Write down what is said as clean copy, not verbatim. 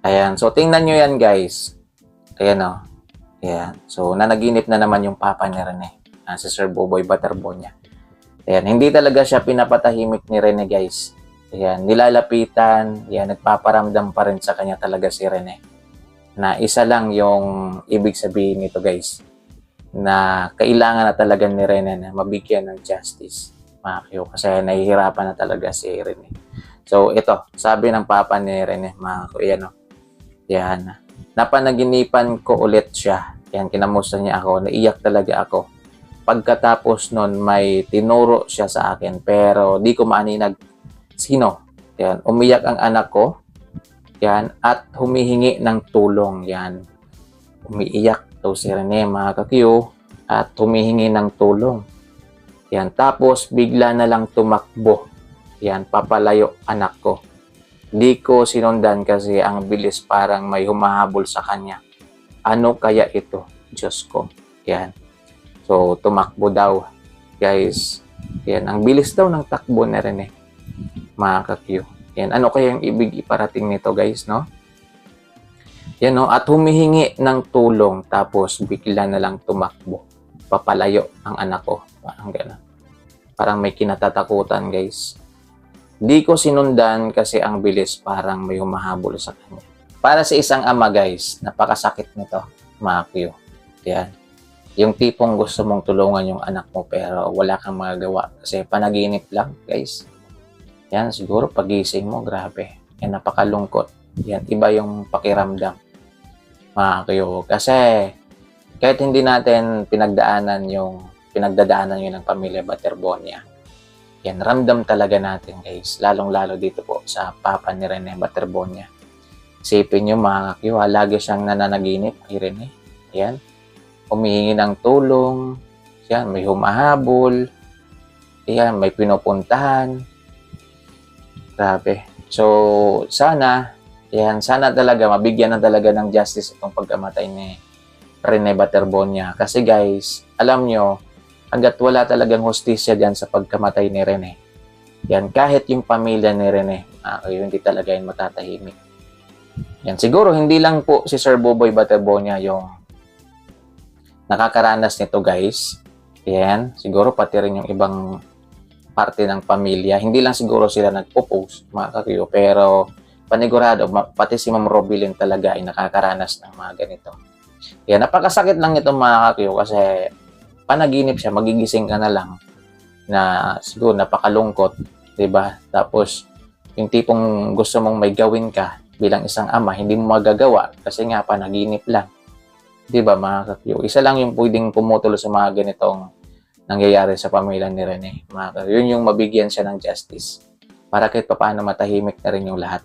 Ayan. So, tingnan nyo yan, guys. Ayan, o. Ayan. So, nanaginip na naman yung papa ni Rene. Si Sir Boboy Butterbonia. Ayan. Hindi talaga siya pinapatahimik ni Rene, guys. Ayan. Nilalapitan. Ayan. Nagpaparamdam pa rin sa kanya talaga si Rene. Na isa lang yung ibig sabihin nito, guys. Na kailangan na talaga ni Rene na mabigyan ng justice. Mga Q. Kasi nahihirapan na talaga si Rene. So, ito. Sabi ng papa ni Rene, mga Q. Ayan, o. Yan. Napanaginipan ko ulit siya. Yan, kinamusta niya ako. Naiyak talaga ako. Pagkatapos nun, may tinuro siya sa akin. Pero di ko maaninag sino. Yan. Umiyak ang anak ko. Yan. At humihingi ng tulong. Yan. Umiiyak daw si Rene, mga kakyo. At humihingi ng tulong. Yan. Tapos, bigla na lang tumakbo. Yan. Papalayo anak ko. Di ko sinundan kasi ang bilis parang may humahabol sa kanya. Ano kaya ito? Diyos ko. Yan. So, tumakbo daw. Guys, yan. Ang bilis daw ng takbo na rin mga kakyo. Yan. Ano kaya yung ibig iparating nito, guys, no? Yan, no? At humihingi ng tulong tapos bigla na lang tumakbo. Papalayo ang anak ko. Parang gano'n. Parang may kinatatakutan, guys. Di ko sinundan kasi ang bilis parang may humahabol sa kanya. Para sa isang ama, guys, napakasakit nito, mga Q. Yan. Yung tipong gusto mong tulungan yung anak mo pero wala kang magagawa kasi panaginip lang, guys. Yan, siguro pagising mo, grabe. Yan, napakalungkot. Yan, iba yung pakiramdam, mga Q. Kasi kahit hindi natin pinagdadaanan yun ng pamilya Butterbonia, yan, ramdam talaga natin, guys. Lalong-lalo dito po sa papa ni Rene Butterbonia. Isipin nyo, mga kakyo, lagi siyang nananaginip kay Rene. Yan. Humihingi ng tulong. Yan, may humahabol. Yan, may pinupuntahan. Grabe. So, sana talaga, mabigyan na talaga ng justice itong pagkamatay ni Rene Butterbonia. Kasi, guys, alam nyo, hanggat wala talagang hustisya diyan sa pagkamatay ni Rene. Yan, kahit yung pamilya ni Rene, hindi talaga yun matatahimik. Yan, siguro hindi lang po si Sir Boboy Butterbonia yung nakakaranas nito, guys. Yan, siguro pati rin yung ibang parte ng pamilya. Hindi lang siguro sila nagpo-post, mga kakyo, pero panigurado, pati si Ma'am Robilyn talaga ay nakakaranas ng mga ganito. Yan, napakasakit lang ito, mga kakyo, kasi panaginip siya, magigising ka na lang na siguro napakalungkot, 'di ba? Tapos yung tipong gusto mong may gawin ka bilang isang ama, hindi mo magagawa kasi nga panaginip lang. 'Di ba, mga kakyo? Isa lang yung pwedeng pumutol sa mga ganitong nangyayari sa pamilya ni Rene. Mga kakyo, yun yung mabigyan siya ng justice para kahit papaano matahimik na rin yung lahat.